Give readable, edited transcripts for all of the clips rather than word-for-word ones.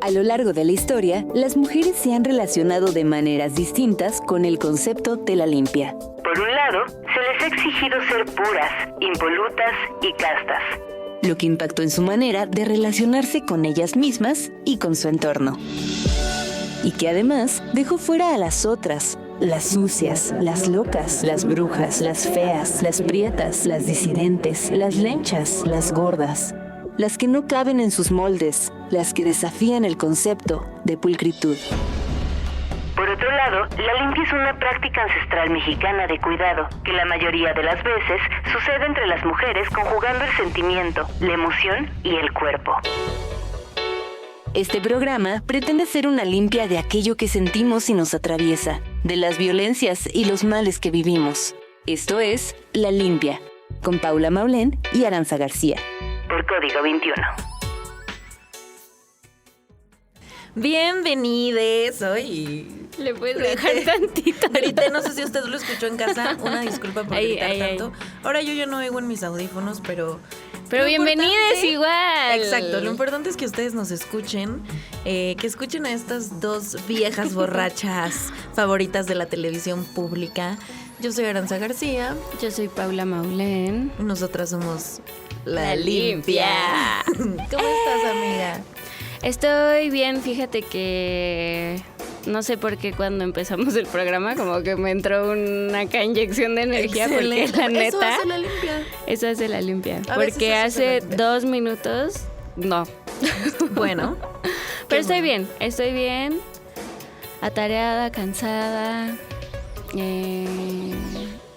A lo largo de la historia, las mujeres se han relacionado de maneras distintas con el concepto de la limpia. Por un lado, se les ha exigido ser puras, impolutas y castas, lo que impactó en su manera de relacionarse con ellas mismas y con su entorno. Y que además dejó fuera a las otras, las sucias, las locas, las brujas, las feas, las prietas, las disidentes, las lenchas, las gordas, las que no caben en sus moldes, las que desafían el concepto de pulcritud. Por otro lado, la limpia es una práctica ancestral mexicana de cuidado, que la mayoría de las veces sucede entre las mujeres conjugando el sentimiento, la emoción y el cuerpo. Este programa pretende ser una limpia de aquello que sentimos y nos atraviesa, de las violencias y los males que vivimos. Esto es La Limpia, con Paula Maulén y Aranza García. Por Código 21. Bienvenides hoy. Le puedes dejar tantito. Grité, no sé si usted lo escuchó en casa. Una disculpa por gritar tanto. Ahora yo ya no oigo en mis audífonos, pero bienvenides igual. Exacto, lo importante es que ustedes nos escuchen, que escuchen a estas dos viejas borrachas favoritas de la televisión pública. Yo soy Aranza García. Yo soy Paula Maulén. Nosotras somos La Limpia. ¿Cómo estás, amiga? Estoy bien, fíjate que no sé por qué cuando empezamos el programa como que me entró una inyección de energía. Excelente. Porque la neta... Eso hace La Limpia. Eso hace La Limpia. A porque hace 2 minutos, no. Bueno. Pero estoy bien. Atareada, cansada,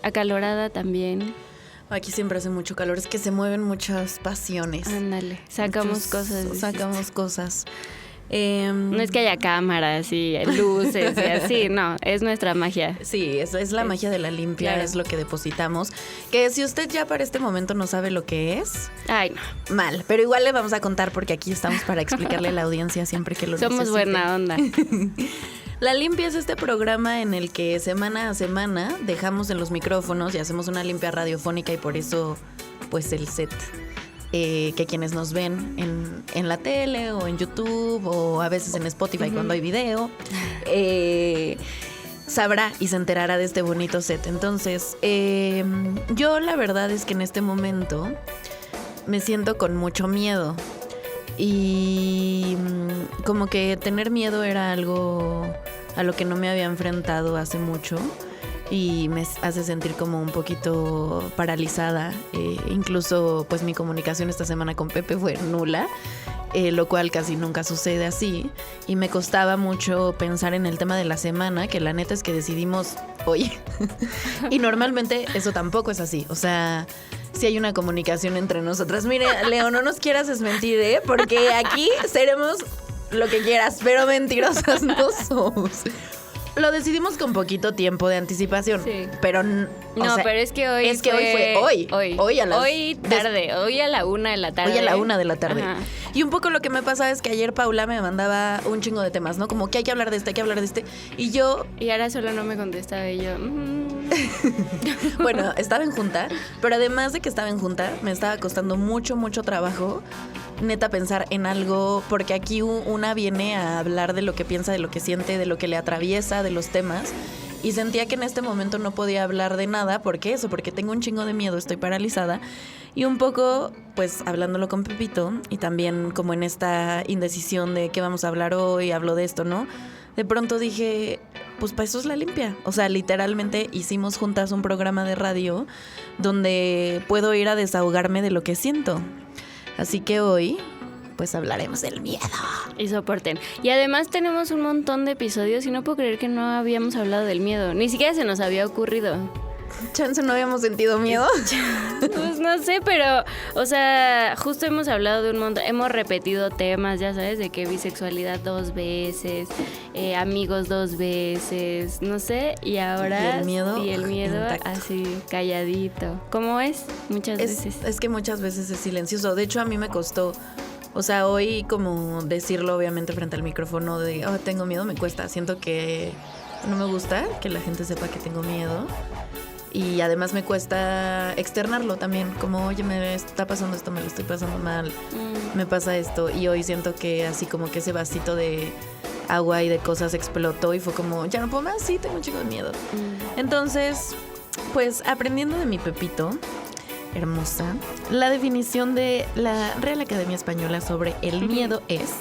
acalorada también. Aquí siempre hace mucho calor, es que se mueven muchas pasiones. Ándale, sacamos cosas. No es que haya cámaras y luces y así, no, es nuestra magia. Sí, es la magia de La Limpia, claro. Es lo que depositamos. Que si usted ya para este momento no sabe lo que es, ay, no. mal, pero igual le vamos a contar porque aquí estamos para explicarle a la audiencia siempre que lo necesite. Somos buena onda. La Limpia es este programa en el que semana a semana dejamos en los micrófonos y hacemos una limpia radiofónica y por eso, pues el set que quienes nos ven en la tele o en YouTube o a veces en Spotify cuando hay video, sabrá y se enterará de este bonito set. Entonces, yo la verdad es que en este momento me siento con mucho miedo. Y como que tener miedo era algo a lo que no me había enfrentado hace mucho y me hace sentir como un poquito paralizada. Incluso pues mi comunicación esta semana con Pepe fue nula, lo cual casi nunca sucede así. Y me costaba mucho pensar en el tema de la semana, que la neta es que decidimos hoy. Y normalmente eso tampoco es así, o sea... Sí hay una comunicación entre nosotras. Mire, Leo, no nos quieras desmentir, porque aquí seremos lo que quieras, pero mentirosas no somos. Lo decidimos con poquito tiempo de anticipación. Sí. Pero pero es que hoy fue hoy. Hoy a las... Hoy tarde, hoy a la 1 de la tarde. Hoy a la 1 de la tarde. Ajá. Y un poco lo que me pasa es que ayer Paula me mandaba un chingo de temas, ¿no? Como que hay que hablar de este, hay que hablar de este. Y yo... Y ahora solo no me contestaba y yo... Bueno, estaba en junta, pero además de que estaba en junta, me estaba costando mucho trabajo, neta, pensar en algo, porque aquí una viene a hablar de lo que piensa, de lo que siente, de lo que le atraviesa, de los temas, y sentía que en este momento no podía hablar de nada, porque tengo un chingo de miedo, estoy paralizada, y un poco, pues, hablándolo con Pepito, y también como en esta indecisión de qué vamos a hablar hoy, hablo de esto, ¿no? De pronto dije, pues para eso es La Limpia. O sea, literalmente hicimos juntas un programa de radio donde puedo ir a desahogarme de lo que siento. Así que hoy, pues hablaremos del miedo. Y soporten. Y además tenemos un montón de episodios y no puedo creer que no habíamos hablado del miedo. Ni siquiera se nos había ocurrido. Chance no habíamos sentido miedo. Pues no sé, pero, o sea, justo hemos hablado de un montón, hemos repetido temas, ya sabes, de que bisexualidad 2 veces, amigos 2 veces, no sé, y ahora... Y el miedo intacto. Así, calladito. ¿Cómo es? Muchas veces. Es que muchas veces es silencioso. De hecho, a mí me costó... O sea, hoy como decirlo obviamente frente al micrófono de, tengo miedo, me cuesta. Siento que no me gusta que la gente sepa que tengo miedo. Y además me cuesta externarlo también, como, oye, me está pasando esto, me lo estoy pasando mal, me pasa esto. Y hoy siento que así como que ese vasito de agua y de cosas explotó y fue como, ya no puedo más, sí, tengo un chico de miedo. Entonces, pues aprendiendo de mi Pepito, hermosa, la definición de la Real Academia Española sobre el miedo es: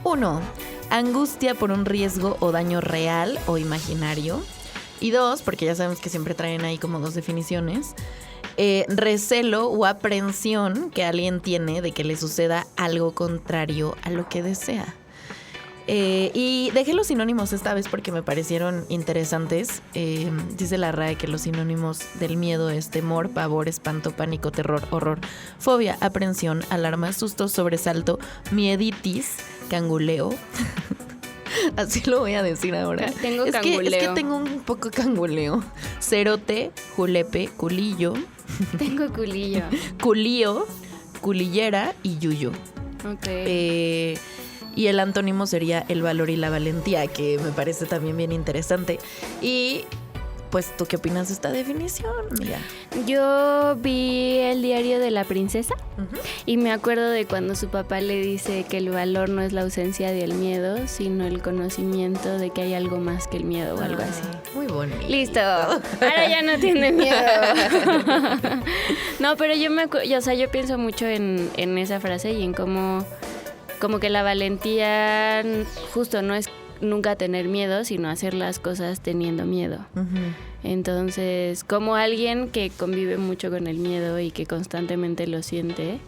1. Angustia por un riesgo o daño real o imaginario. Y 2, porque ya sabemos que siempre traen ahí como 2 definiciones, recelo o aprensión que alguien tiene de que le suceda algo contrario a lo que desea. Y dejé los sinónimos esta vez porque me parecieron interesantes. Dice la RAE que los sinónimos del miedo es temor, pavor, espanto, pánico, terror, horror, fobia, aprensión, alarma, susto, sobresalto, mieditis, canguleo. Así lo voy a decir ahora. Tengo canguleo. Es que tengo un poco canguleo. Cerote, julepe, culillo. Tengo culillo. Culío, culillera y yuyo. Ok. Y el antónimo sería el valor y la valentía, que me parece también bien interesante. Y pues, ¿tú qué opinas de esta definición, amiga? Yo vi el diario de la princesa y me acuerdo de cuando su papá le dice que el valor no es la ausencia del miedo, sino el conocimiento de que hay algo más que el miedo o algo así. Muy bonito. Listo. Ahora ya no tiene miedo. No, pero yo pienso mucho en esa frase y en cómo como que la valentía justo no es nunca tener miedo, sino hacer las cosas teniendo miedo. Entonces, como alguien que convive mucho con el miedo y que constantemente lo siente,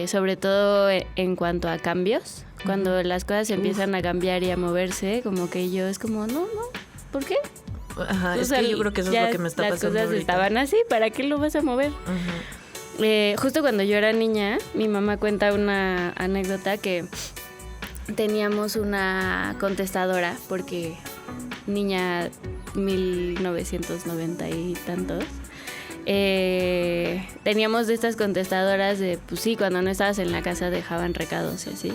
sobre todo en cuanto a cambios, cuando las cosas empiezan a cambiar y a moverse, como que yo es como, no, ¿por qué? Ajá, es que yo creo que eso es lo que me está pasando Las cosas ahorita. estaban así, ¿para qué lo vas a mover? Justo cuando yo era niña, mi mamá cuenta una anécdota que teníamos una contestadora, porque niña 1990 y tantos, teníamos de estas contestadoras de, pues sí, cuando no estabas en la casa dejaban recados y así.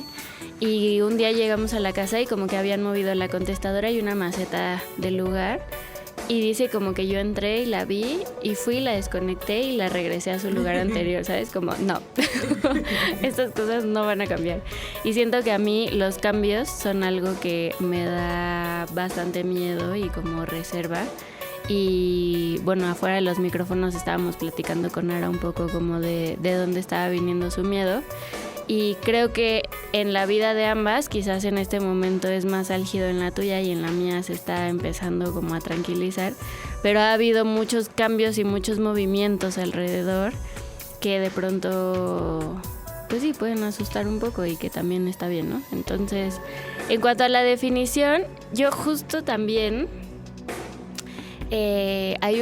Y un día llegamos a la casa y como que habían movido la contestadora y una maceta del lugar. Y dice como que yo entré y la vi y fui, la desconecté y la regresé a su lugar anterior, ¿sabes? Como, no, estas cosas no van a cambiar. Y siento que a mí los cambios son algo que me da bastante miedo y como reserva. Y bueno, afuera de los micrófonos estábamos platicando con Ara un poco como de dónde estaba viniendo su miedo. Y creo que en la vida de ambas, quizás en este momento es más álgido en la tuya y en la mía se está empezando como a tranquilizar, pero ha habido muchos cambios y muchos movimientos alrededor que de pronto, pues sí, pueden asustar un poco y que también está bien, ¿no? Entonces, en cuanto a la definición, yo justo también hay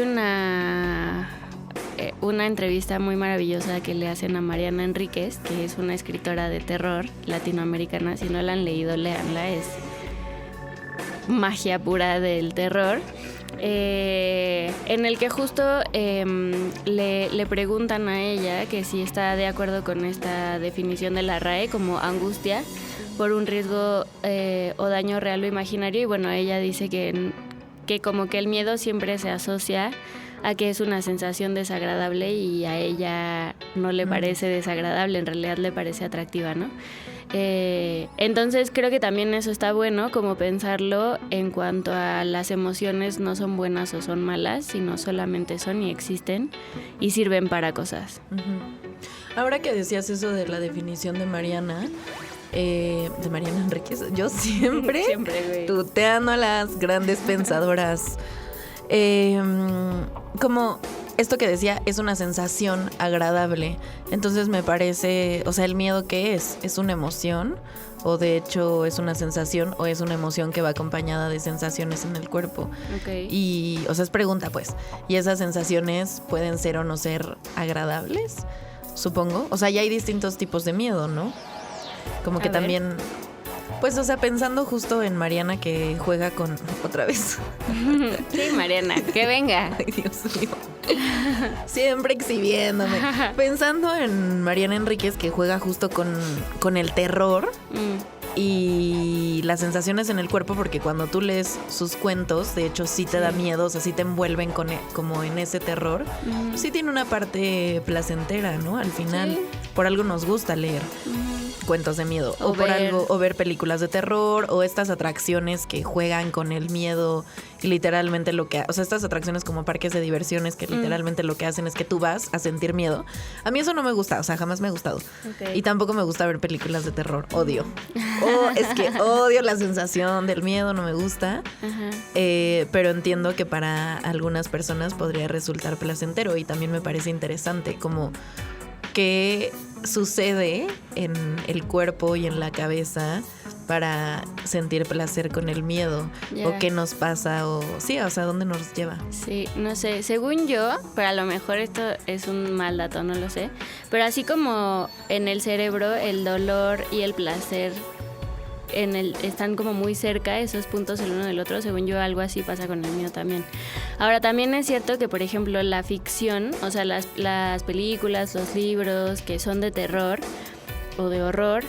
una entrevista muy maravillosa que le hacen a Mariana Enríquez, que es una escritora de terror latinoamericana. Si no la han leído, léanla, es magia pura del terror. En el que justo le preguntan a ella que si está de acuerdo con esta definición de la RAE como angustia por un riesgo o daño real o imaginario. Y bueno, ella dice que como que el miedo siempre se asocia a que es una sensación desagradable y a ella no le parece desagradable, en realidad le parece atractiva, ¿no? Entonces creo que también eso está bueno, como pensarlo en cuanto a las emociones no son buenas o son malas, sino solamente son y existen y sirven para cosas. Ahora que decías eso de la definición de Mariana Enríquez, yo siempre güey, tuteando a las grandes pensadoras. Como esto que decía es una sensación agradable. Entonces me parece, o sea, el miedo ¿qué es? ¿Es una emoción? ¿O de hecho es una sensación? ¿O es una emoción que va acompañada de sensaciones en el cuerpo? Okay. Y, o sea, es pregunta pues. ¿Y esas sensaciones pueden ser o no ser agradables? Supongo. O sea, ya hay distintos tipos de miedo, ¿no? Como que también... Pues, o sea, pensando justo en Mariana que juega con... Otra vez. Sí, Mariana, que venga. Ay, Dios mío. Siempre exhibiéndome. Pensando en Mariana Enríquez que juega justo con el terror. y las sensaciones en el cuerpo, porque cuando tú lees sus cuentos, de hecho sí te da miedo, o sea, sí te envuelven como en ese terror. Sí tiene una parte placentera, ¿no? Al final, por algo nos gusta leer cuentos de miedo, o por algo, o ver películas de terror, o estas atracciones que juegan con el miedo y literalmente o sea, estas atracciones como parques de diversiones que literalmente lo que hacen es que tú vas a sentir miedo. A mí eso no me gusta, o sea, jamás me ha gustado. Okay. Y tampoco me gusta ver películas de terror, odio. Es que odio la sensación del miedo, no me gusta. Pero entiendo que para algunas personas podría resultar placentero y también me parece interesante como qué sucede en el cuerpo y en la cabeza para sentir placer con el miedo, o qué nos pasa, o sea, ¿dónde nos lleva? Sí, no sé, según yo, pero a lo mejor esto es un mal dato, no lo sé, pero así como en el cerebro el dolor y el placer están como muy cerca esos puntos el uno del otro, según yo algo así pasa con el mío también. Ahora también es cierto que por ejemplo la ficción, o sea las películas, los libros que son de terror o de horror,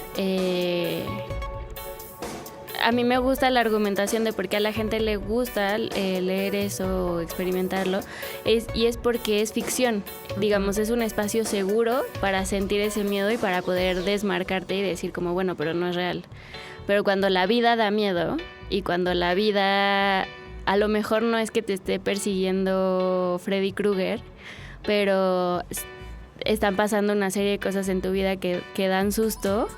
a mí me gusta la argumentación de por qué a la gente le gusta leer eso o experimentarlo, y es porque es ficción, digamos, es un espacio seguro para sentir ese miedo y para poder desmarcarte y decir como bueno, pero no es real. Pero cuando la vida da miedo y cuando la vida a lo mejor no es que te esté persiguiendo Freddy Krueger, pero están pasando una serie de cosas en tu vida que dan susto,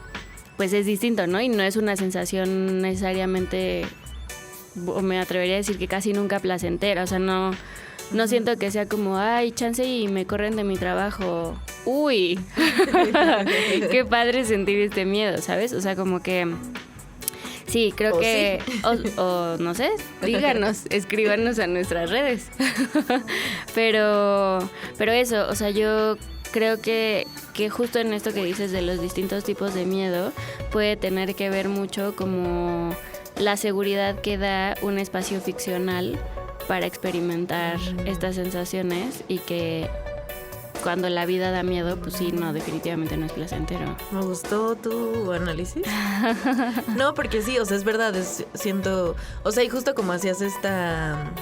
pues es distinto, ¿no? Y no es una sensación necesariamente, o me atrevería a decir que casi nunca placentera, o sea, no siento que sea como, ay, chance y me corren de mi trabajo. Uy, qué padre sentir este miedo, ¿sabes? O sea, como que sí, creo que sí. O no sé, díganos, escríbanos a nuestras redes. pero eso, o sea, yo creo que justo en esto que dices de los distintos tipos de miedo puede tener que ver mucho como la seguridad que da un espacio ficcional para experimentar estas sensaciones, y que cuando la vida da miedo, pues sí, no, definitivamente no es placentero. Me gustó tu análisis. No, porque sí, o sea, es verdad, siento, o sea, y justo como hacías esta,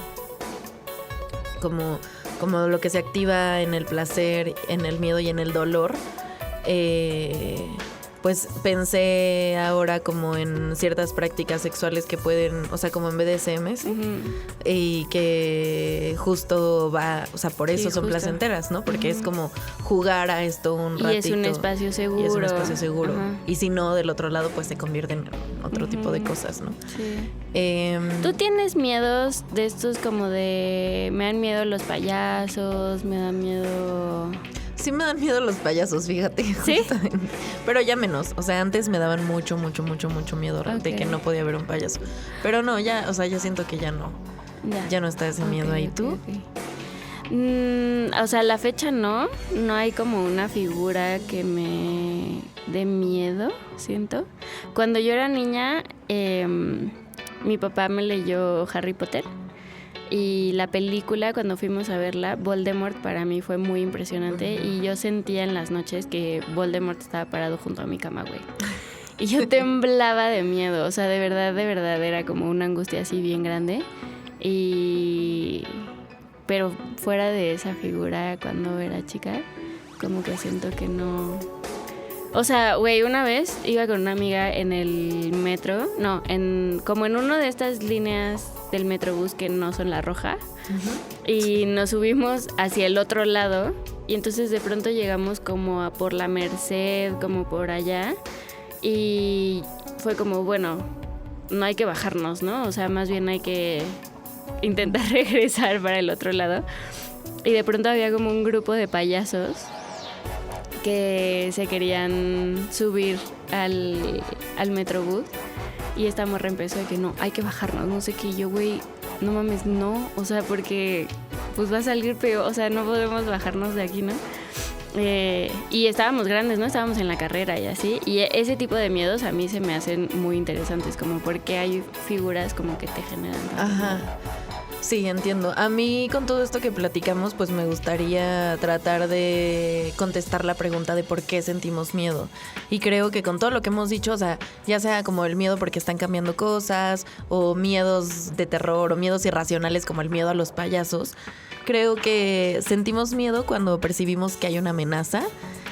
como lo que se activa en el placer, en el miedo y en el dolor, pues pensé ahora como en ciertas prácticas sexuales que pueden, o sea, como en BDSMs, y que justo va, o sea, por eso son placenteras, ¿no? Porque es como jugar a esto un ratito. Y es un espacio seguro. Y es un espacio seguro. Y si no, del otro lado, pues se convierte en otro tipo de cosas, ¿no? Sí. ¿Tú tienes miedos de estos como de, me dan miedo los payasos, me dan miedo... Sí me dan miedo los payasos, fíjate. ¿Sí? Pero ya menos. O sea, antes me daban mucho miedo de que no podía ver un payaso. Pero no, ya, o sea, ya siento que ya no. Ya no está ese miedo ahí. ¿Tú? O sea, a la fecha no hay como una figura que me dé miedo, siento. Cuando yo era niña, mi papá me leyó Harry Potter. Y la película, cuando fuimos a verla, Voldemort para mí fue muy impresionante. Y yo sentía en las noches que Voldemort estaba parado junto a mi cama, güey. Y yo temblaba de miedo. O sea, de verdad, era como una angustia así bien grande. Pero fuera de esa figura, cuando era chica, como que siento que no... O sea, güey, una vez iba con una amiga en el metro, como en una de estas líneas del Metrobús que no son la roja, y nos subimos hacia el otro lado, y entonces de pronto llegamos como a por la Merced, como por allá, y fue como, bueno, no hay que bajarnos, ¿no? O sea, más bien hay que intentar regresar para el otro lado, y de pronto había como un grupo de payasos que se querían subir al Metrobús, y esta morra empezó de que no, hay que bajarnos, no sé qué, y yo, güey, no mames, no, o sea, porque pues va a salir peor, o sea, no podemos bajarnos de aquí, ¿no? Y estábamos grandes, ¿no? Estábamos en la carrera y así, y ese tipo de miedos a mí se me hacen muy interesantes, como porque hay figuras como que te generan. Ajá. Sí, entiendo. A mí con todo esto que platicamos, pues me gustaría tratar de contestar la pregunta de por qué sentimos miedo. Y creo que con todo lo que hemos dicho, o sea, ya sea como el miedo porque están cambiando cosas, o miedos de terror, o miedos irracionales como el miedo a los payasos, creo que sentimos miedo cuando percibimos que hay una amenaza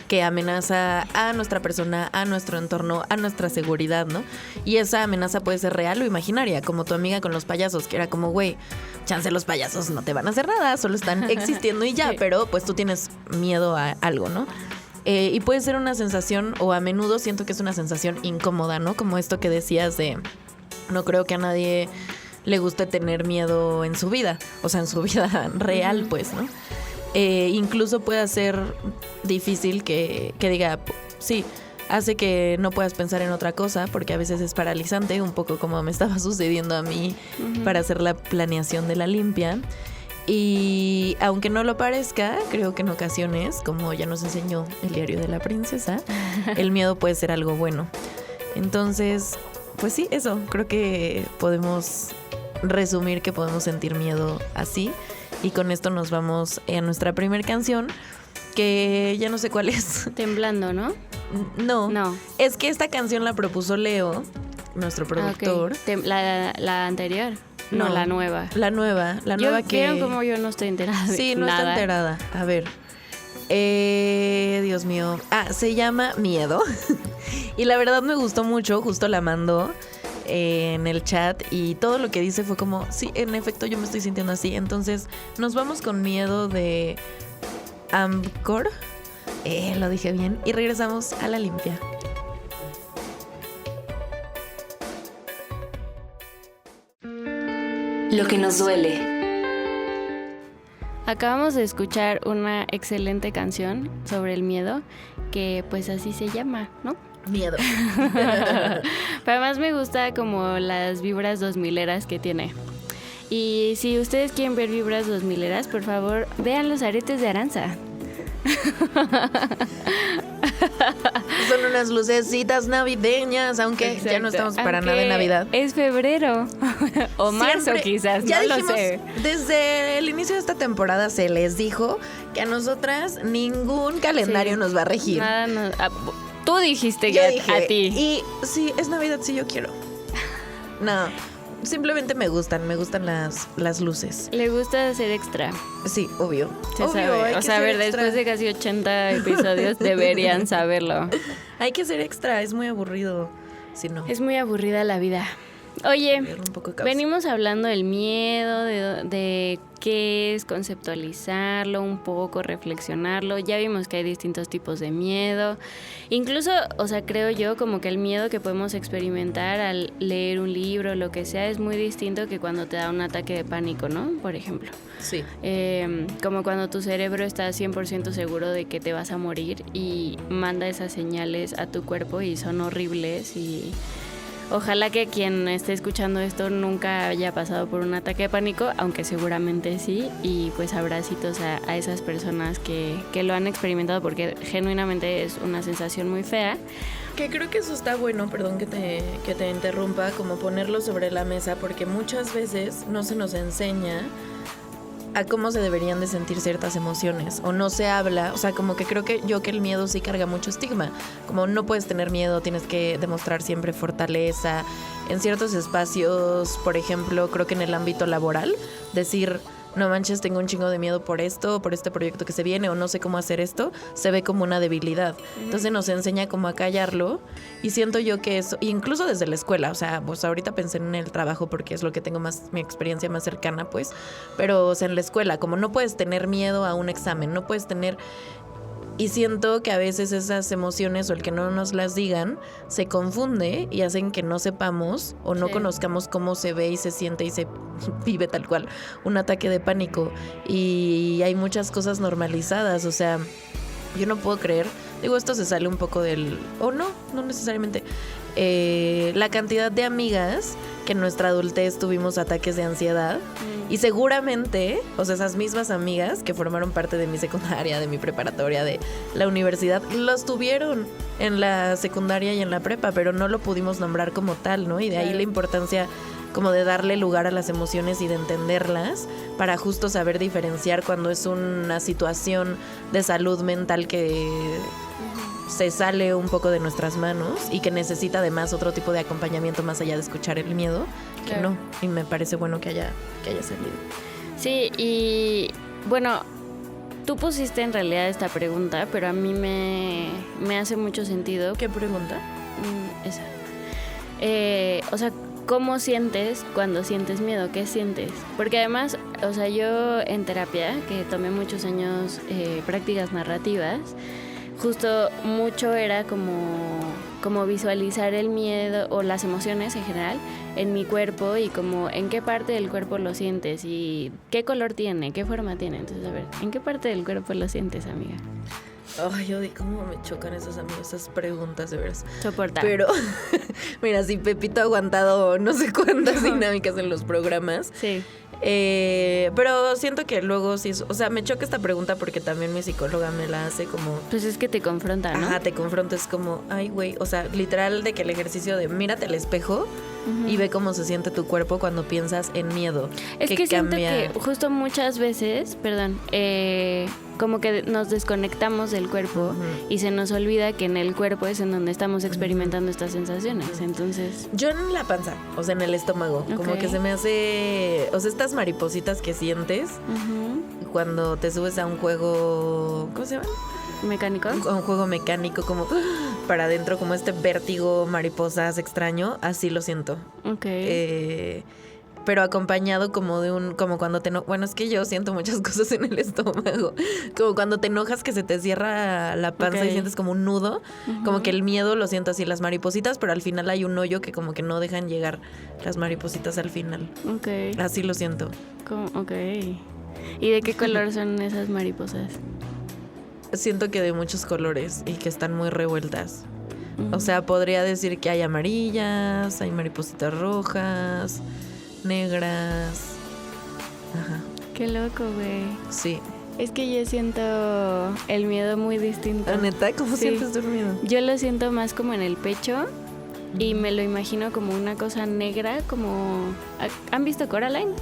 que amenaza a nuestra persona, a nuestro entorno, a nuestra seguridad, ¿no? Y esa amenaza puede ser real o imaginaria, como tu amiga con los payasos, que era como, güey, chance los payasos no te van a hacer nada, solo están existiendo y ya, pero pues tú tienes miedo a algo, ¿no? Y puede ser una sensación, o a menudo siento que es una sensación incómoda, ¿no? Como esto que decías de, no creo que a nadie le guste tener miedo en su vida, o sea, en su vida real, pues, ¿no? Incluso puede ser difícil que diga, sí, hace que no puedas pensar en otra cosa, porque a veces es paralizante, un poco como me estaba sucediendo a mí para hacer la planeación de la limpia. Y aunque no lo parezca, creo que en ocasiones, como ya nos enseñó el diario de la princesa, el miedo puede ser algo bueno. Entonces, pues sí, eso, creo que podemos resumir que podemos sentir miedo así. Y con esto nos vamos a nuestra primera canción, que ya no sé cuál es. Temblando, ¿no? No. Es que esta canción la propuso Leo, nuestro productor. Okay. La anterior. No, la nueva. La nueva que... ¿Vieron cómo yo no estoy enterada de Sí, no nada? está enterada. A ver. Dios mío. Se llama Miedo. Y la verdad me gustó mucho, justo la mandó en el chat y todo lo que dice fue como, sí, en efecto yo me estoy sintiendo así. Entonces nos vamos con Miedo de Amcor, lo dije bien, y regresamos a la limpia. Lo que nos duele. Acabamos de escuchar una excelente canción sobre el miedo, que pues así se llama, ¿no? Miedo. Pero además me gusta como las vibras 2000eras que tiene. Y si ustedes quieren ver vibras 2000eras, por favor, vean los aretes de Aranza. Son unas lucecitas navideñas, aunque Exacto. ya no estamos para Aunque nada en Navidad. Es febrero o marzo Siempre, quizás, ya no dijimos, lo sé. Desde el inicio de esta temporada se les dijo que a nosotras ningún calendario nos va a regir. Nada, tú dijiste Yo que dije, a ti. Y sí, es Navidad, sí, yo quiero. No, simplemente me gustan las luces. Le gusta ser extra. Sí, obvio. Se Obvio, sabe. hay O que sea, a ser ver, extra. después de casi 80 episodios deberían saberlo. Hay que ser extra, es muy aburrido. Si no, Es muy aburrida la vida. Oye, un poco de caos. venimos hablando del miedo, de qué es, conceptualizarlo un poco, reflexionarlo. Ya vimos que hay distintos tipos de miedo. Incluso, o sea, creo yo como que el miedo que podemos experimentar al leer un libro, lo que sea, es muy distinto que cuando te da un ataque de pánico, ¿no? Por ejemplo. Sí. Como cuando tu cerebro está 100% seguro de que te vas a morir y manda esas señales a tu cuerpo y son horribles y... Ojalá que quien esté escuchando esto nunca haya pasado por un ataque de pánico, aunque seguramente sí, y pues abracitos a esas personas que lo han experimentado, porque genuinamente es una sensación muy fea. Que creo que eso está bueno, perdón que te interrumpa, como ponerlo sobre la mesa, porque muchas veces no se nos enseña a cómo se deberían de sentir ciertas emociones, o no se habla, o sea, como que creo que el miedo sí carga mucho estigma, como no puedes tener miedo, tienes que demostrar siempre fortaleza, en ciertos espacios, por ejemplo, creo que en el ámbito laboral, decir, no manches, tengo un chingo de miedo por esto, por este proyecto que se viene, o no sé cómo hacer esto, se ve como una debilidad. Entonces nos enseña como a callarlo, y siento yo que eso, incluso desde la escuela, o sea, pues ahorita pensé en el trabajo porque es lo que tengo más, mi experiencia más cercana, pues, pero o sea, en la escuela, como no puedes tener miedo a un examen, no puedes tener... Y siento que a veces esas emociones o el que no nos las digan se confunde y hacen que no sepamos o no conozcamos cómo se ve y se siente y se vive tal cual un ataque de pánico. Y hay muchas cosas normalizadas, o sea, yo no puedo creer, digo, esto se sale un poco del... o no necesariamente. La cantidad de amigas que en nuestra adultez tuvimos ataques de ansiedad y seguramente, o sea, esas mismas amigas que formaron parte de mi secundaria, de mi preparatoria, de la universidad, los tuvieron en la secundaria y en la prepa, pero no lo pudimos nombrar como tal, ¿no? Y de ahí la importancia como de darle lugar a las emociones y de entenderlas para justo saber diferenciar cuando es una situación de salud mental que se sale un poco de nuestras manos y que necesita además otro tipo de acompañamiento más allá de escuchar el miedo, que Claro. no, y me parece bueno que haya salido. Sí, y bueno, tú pusiste en realidad esta pregunta, pero a mí me hace mucho sentido. ¿Qué pregunta? Esa. O sea, ¿cómo sientes cuando sientes miedo? ¿Qué sientes? Porque además, o sea, yo en terapia, que tomé muchos años prácticas narrativas, justo mucho era como visualizar el miedo o las emociones en general en mi cuerpo y como en qué parte del cuerpo lo sientes y qué color tiene, qué forma tiene. Entonces, a ver, ¿en qué parte del cuerpo lo sientes, amiga? Ay, yo cómo me chocan esas preguntas, de veras. Soportar. Pero, mira, si Pepito ha aguantado no sé cuántas dinámicas en los programas. Sí. Pero siento que luego sí, o sea, me choca esta pregunta porque también mi psicóloga me la hace como... Pues es que te confronta, ¿no? Ajá, te confronto, es como, ay, güey, o sea, literal de que el ejercicio de mírate al espejo y ve cómo se siente tu cuerpo cuando piensas en miedo. Es que siento que justo muchas veces, como que nos desconectamos del cuerpo y se nos olvida que en el cuerpo es en donde estamos experimentando estas sensaciones. Entonces, Yo en la panza, o sea, en el estómago, como Ok. que se me hace, o sea, estas maripositas que sientes cuando te subes a un juego, ¿cómo se llama? ¿mecánico? Un juego mecánico, como para adentro, como este vértigo mariposas extraño, así lo siento. Ok. Pero acompañado como de como cuando bueno, es que yo siento muchas cosas en el estómago, como cuando te enojas que se te cierra la panza Ok. y sientes como un nudo, como que el miedo lo siento así, las maripositas, pero al final hay un hoyo que como que no dejan llegar las maripositas al final. Ok. Así lo siento. Ok. ¿Y de qué color son esas mariposas? Siento que de muchos colores y que están muy revueltas. O sea, podría decir que hay amarillas, hay maripositas rojas, negras. Ajá, Qué loco, güey. sí. Es que yo siento el miedo muy distinto. ¿La neta? ¿Cómo Sí. sientes tu miedo? Yo lo siento más como en el pecho y me lo imagino como una cosa negra, como... ¿Han visto Coraline?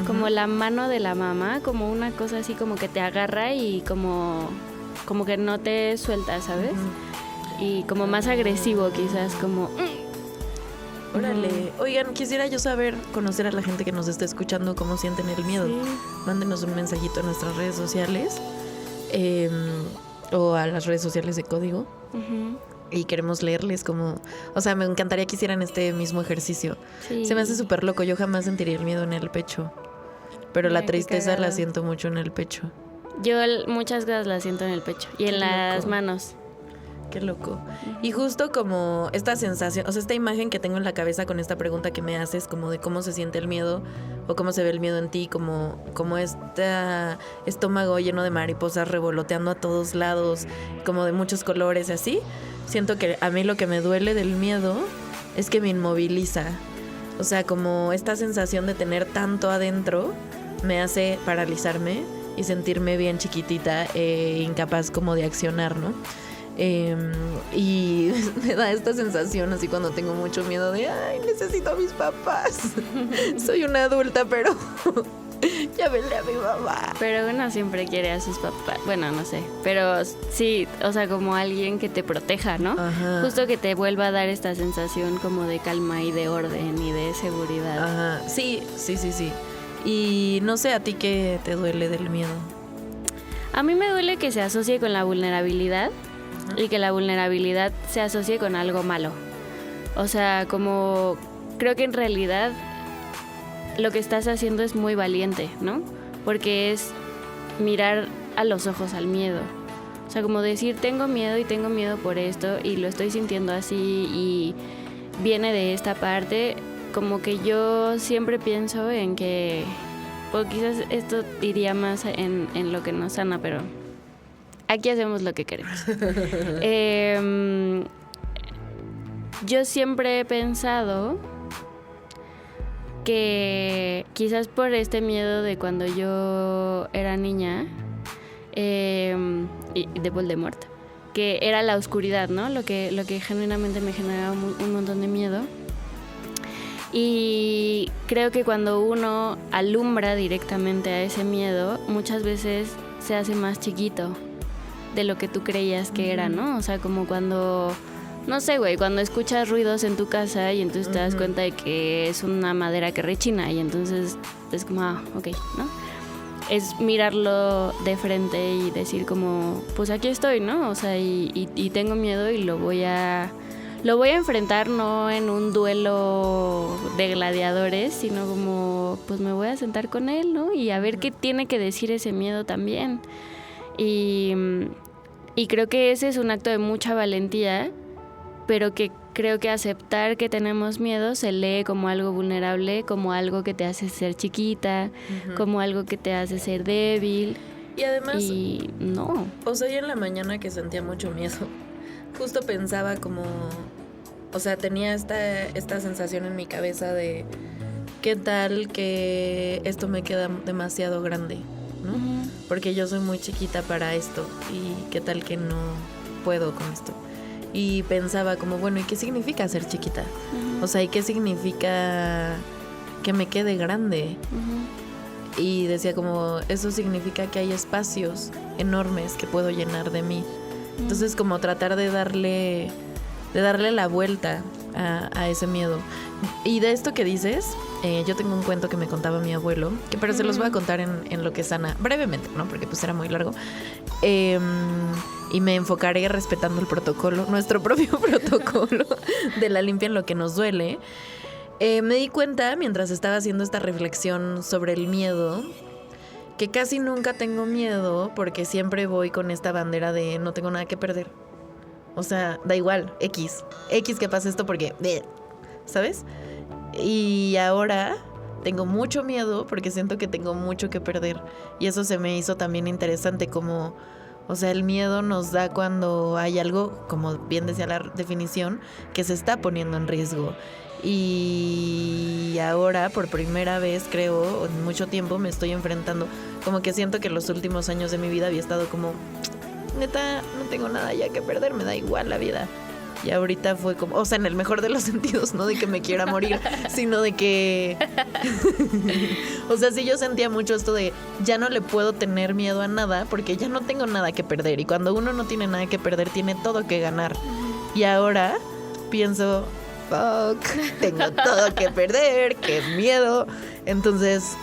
Como la mano de la mamá, como una cosa así como que te agarra y como que no te suelta, ¿sabes? Y como más agresivo quizás, como... Órale. Oigan, quisiera yo conocer a la gente que nos está escuchando cómo sienten el miedo. Sí. Mándenos un mensajito a nuestras redes sociales o a las redes sociales de Código. Ujú. Y queremos leerles como... O sea, me encantaría que hicieran este mismo ejercicio. Sí. Se me hace súper loco. Yo jamás sentiría el miedo en el pecho. Pero Ay, la qué tristeza la cagado. siento mucho en el pecho. Yo muchas cosas las siento en el pecho y en Qué las loco. manos. Qué loco. Y justo como esta sensación, o sea, esta imagen que tengo en la cabeza con esta pregunta que me haces, como de cómo se siente el miedo o cómo se ve el miedo en ti, como este estómago lleno de mariposas revoloteando a todos lados, como de muchos colores y así. Siento que a mí lo que me duele del miedo es que me inmoviliza. O sea, como esta sensación de tener tanto adentro me hace paralizarme y sentirme bien chiquitita e incapaz como de accionar, ¿no? Y me da esta sensación así cuando tengo mucho miedo de, ay, necesito a mis papás. Soy una adulta, pero llámenle a mi mamá. Pero uno siempre quiere a sus papás. Bueno, no sé. Pero sí, o sea, como alguien que te proteja, ¿no? Ajá. Justo que te vuelva a dar esta sensación como de calma y de orden y de seguridad. Ajá. Sí. Y no sé a ti qué te duele del miedo. A mí me duele que se asocie con la vulnerabilidad y que la vulnerabilidad se asocie con algo malo. O sea, como creo que en realidad lo que estás haciendo es muy valiente, ¿no? Porque es mirar a los ojos al miedo. O sea, como decir, tengo miedo y tengo miedo por esto y lo estoy sintiendo así y viene de esta parte. Como que yo siempre pienso en que, o quizás esto iría más en lo que nos sana, pero aquí hacemos lo que queremos. Yo siempre he pensado que quizás por este miedo de cuando yo era niña y de Voldemort, que era la oscuridad, ¿no? Lo que genuinamente me generaba un montón de miedo. Y creo que cuando uno alumbra directamente a ese miedo, muchas veces se hace más chiquito de lo que tú creías que era, ¿no? O sea, como cuando, no sé, güey, cuando escuchas ruidos en tu casa y entonces te das cuenta de que es una madera que rechina y entonces es como, ok, ¿no? Es mirarlo de frente y decir como, pues aquí estoy, ¿no? O sea, y tengo miedo y lo voy a enfrentar no en un duelo de gladiadores, sino como, pues me voy a sentar con él, ¿no? Y a ver qué tiene que decir ese miedo también. Y creo que ese es un acto de mucha valentía, pero que creo que aceptar que tenemos miedo se lee como algo vulnerable, como algo que te hace ser chiquita, como algo que te hace ser débil. Y además, y no. O sea, yo en la mañana que sentía mucho miedo, justo pensaba como, o sea, tenía esta sensación en mi cabeza de qué tal que esto me queda demasiado grande, ¿no? Porque yo soy muy chiquita para esto y qué tal que no puedo con esto. Y pensaba como, bueno, ¿y qué significa ser chiquita? O sea, ¿y qué significa que me quede grande? Y decía como, eso significa que hay espacios enormes que puedo llenar de mí. Entonces como tratar de darle la vuelta a ese miedo. Y de esto que dices, yo tengo un cuento que me contaba mi abuelo, pero se los voy a contar en lo que sana, brevemente, ¿no? Porque pues era muy largo. Y me enfocaré respetando el protocolo, nuestro propio protocolo de la limpia en lo que nos duele. Me di cuenta, mientras estaba haciendo esta reflexión sobre el miedo, que casi nunca tengo miedo porque siempre voy con esta bandera de no tengo nada que perder. O sea, da igual, X que pase esto porque, ¿sabes? Y ahora tengo mucho miedo porque siento que tengo mucho que perder. Y eso se me hizo también interesante, como, o sea, el miedo nos da cuando hay algo, como bien decía la definición, que se está poniendo en riesgo. Y ahora, por primera vez, creo, en mucho tiempo me estoy enfrentando, como que siento que los últimos años de mi vida había estado como, neta, no tengo nada ya que perder, me da igual la vida. Y ahorita fue como, o sea, en el mejor de los sentidos, no de que me quiera morir, sino de que, o sea, sí, yo sentía mucho esto de ya no le puedo tener miedo a nada porque ya no tengo nada que perder. Y cuando uno no tiene nada que perder, tiene todo que ganar. Y ahora pienso, fuck, tengo todo que perder, qué miedo. Entonces,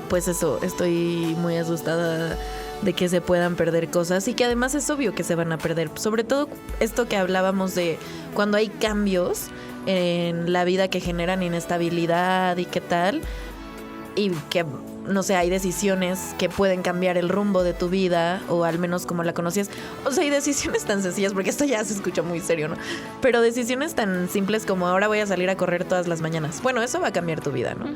pues eso, estoy muy asustada de que se puedan perder cosas y que además es obvio que se van a perder. Sobre todo esto que hablábamos de cuando hay cambios en la vida que generan inestabilidad y qué tal, y que, no sé, hay decisiones que pueden cambiar el rumbo de tu vida, o al menos como la conocías. O sea, hay decisiones tan sencillas, porque esto ya se escucha muy serio, ¿no? Pero decisiones tan simples como ahora voy a salir a correr todas las mañanas. Bueno, eso va a cambiar tu vida, ¿no?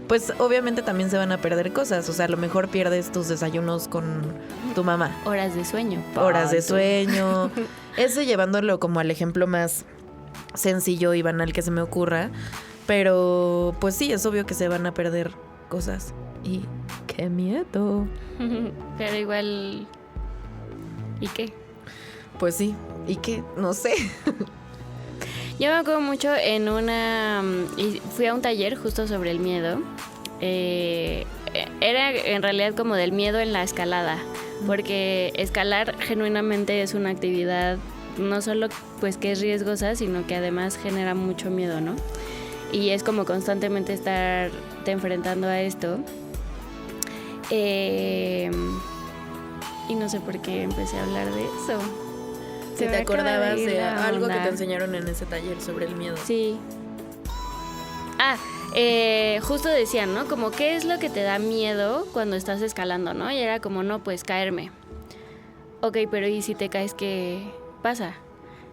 Pues obviamente también se van a perder cosas. O sea, a lo mejor pierdes tus desayunos con tu mamá. Horas de sueño. Horas de sueño. Eso llevándolo como al ejemplo más sencillo y banal que se me ocurra. Pero pues sí, es obvio que se van a perder cosas. Y qué miedo. Pero igual, ¿y qué? Pues sí, ¿y qué? No sé. Yo me acuerdo mucho y fui a un taller justo sobre el miedo. Era en realidad como del miedo en la escalada, porque escalar genuinamente es una actividad no solo pues que es riesgosa, sino que además genera mucho miedo, ¿no? Y es como constantemente estarte enfrentando a esto. Y no sé por qué empecé a hablar de eso. Si te acordabas de algo que te enseñaron en ese taller sobre el miedo. Sí. Justo decían, ¿no? Como, ¿qué es lo que te da miedo cuando estás escalando, no? Y era como, no, pues caerme. Ok, pero ¿y si te caes, qué pasa?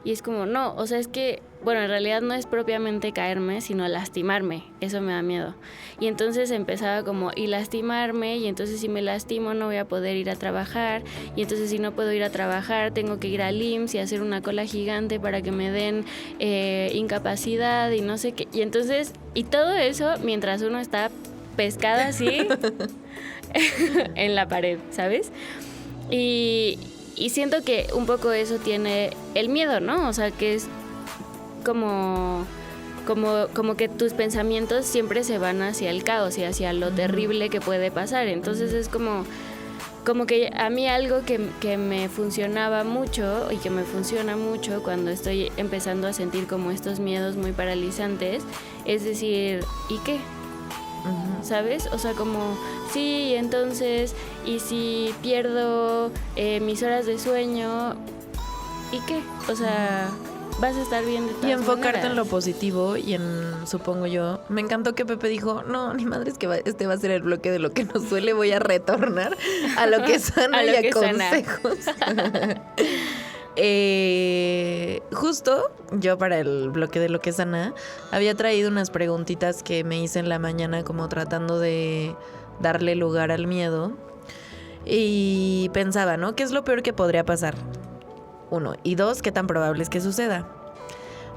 Y es como, no, o sea, es que, bueno, en realidad no es propiamente caerme, sino lastimarme. Eso me da miedo. Y entonces empezaba como, y lastimarme, y entonces si me lastimo no voy a poder ir a trabajar, y entonces si no puedo ir a trabajar tengo que ir al IMSS y hacer una cola gigante para que me den incapacidad y no sé qué. Y entonces, y todo eso mientras uno está pescada así en la pared, ¿sabes? Y siento que un poco eso tiene el miedo, ¿no? O sea, que es como como que tus pensamientos siempre se van hacia el caos y hacia lo terrible que puede pasar. Entonces es como que a mí algo que me funcionaba mucho y que me funciona mucho cuando estoy empezando a sentir como estos miedos muy paralizantes, es decir, ¿y qué? ¿Sabes? O sea, como, sí, entonces, ¿y si pierdo mis horas de sueño? ¿Y qué? O sea, vas a estar bien de todas maneras. Y enfocarte en lo positivo y supongo yo, me encantó que Pepe dijo, no, ni madre, es que este va a ser el bloque de lo que nos suele, voy a retornar a lo que sana y a consejos. Justo yo para el bloque de lo que sana había traído unas preguntitas que me hice en la mañana como tratando de darle lugar al miedo y pensaba, ¿no? ¿Qué es lo peor que podría pasar? 1. Y 2, ¿qué tan probable es que suceda?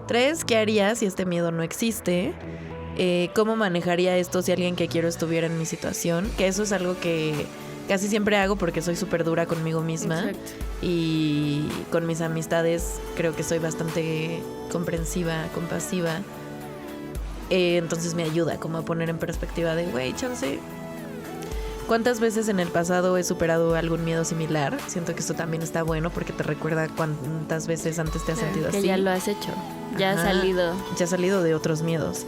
3, ¿qué haría si este miedo no existe? ¿Cómo manejaría esto si alguien que quiero estuviera en mi situación? Que eso es algo que casi siempre hago porque soy súper dura conmigo misma. Exacto. Y con mis amistades creo que soy bastante comprensiva, compasiva. Entonces me ayuda como a poner en perspectiva de, güey, chance, ¿cuántas veces en el pasado he superado algún miedo similar? Siento que esto también está bueno porque te recuerda cuántas veces antes te has sentido que así. ya lo has hecho, ya has salido. Ya has salido de otros miedos.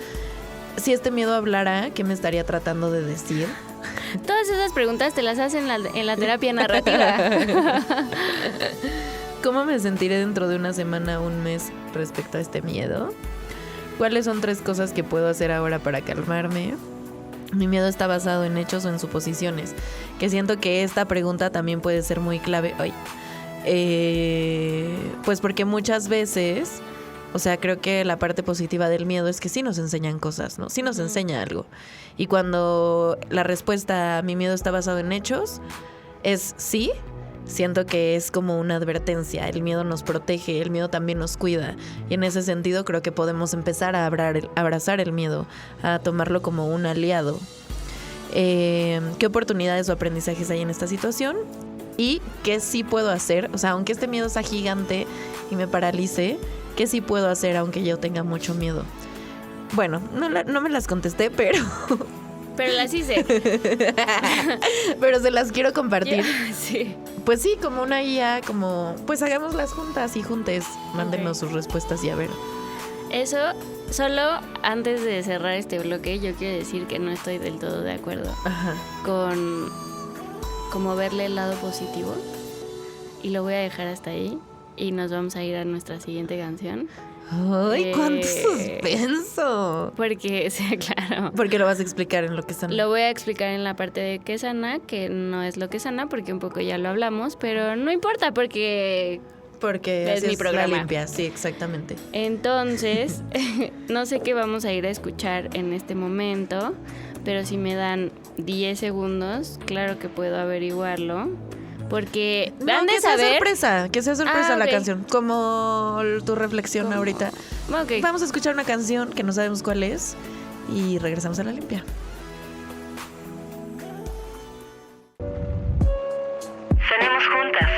Si este miedo hablara, ¿qué me estaría tratando de decir? Todas esas preguntas te las hacen en la terapia narrativa. ¿Cómo me sentiré dentro de una semana o un mes respecto a este miedo? ¿Cuáles son 3 cosas que puedo hacer ahora para calmarme? Mi miedo está basado en hechos o en suposiciones, que siento que esta pregunta también puede ser muy clave hoy. Pues porque muchas veces, o sea, creo que la parte positiva del miedo es que sí nos enseñan cosas, ¿no? Sí nos enseña algo. Y cuando la respuesta a mi miedo está basado en hechos, es sí. Siento que es como una advertencia. El miedo nos protege, el miedo también nos cuida. Y en ese sentido creo que podemos empezar a abrazar el miedo, a tomarlo como un aliado. ¿Qué oportunidades o aprendizajes hay en esta situación? Y qué sí puedo hacer. O sea, aunque este miedo sea gigante y me paralice, ¿qué sí puedo hacer aunque yo tenga mucho miedo? Bueno, no me las contesté, pero las hice. Pero se las quiero compartir. Sí. Pues sí, como una guía, como pues hagámoslas juntas y juntes. Mándenos sus respuestas y a ver. Eso, solo antes de cerrar este bloque, yo quiero decir que no estoy del todo de acuerdo con como verle el lado positivo. Y lo voy a dejar hasta ahí. Y nos vamos a ir a nuestra siguiente canción. ¡Ay, cuánto suspenso! Porque, sí, claro. Porque lo vas a explicar en lo que sana. Lo voy a explicar en la parte de qué sana, que no es lo que sana, porque un poco ya lo hablamos, pero no importa porque es mi programa. La limpia, sí, exactamente. Entonces, no sé qué vamos a ir a escuchar en este momento, pero si me dan 10 segundos, claro que puedo averiguarlo. Porque van de saber. Que sea sorpresa la ok. canción. Como tu reflexión ¿Cómo? ahorita. Okay. Vamos a escuchar una canción que no sabemos cuál es y regresamos a la limpia. Sonemos juntas.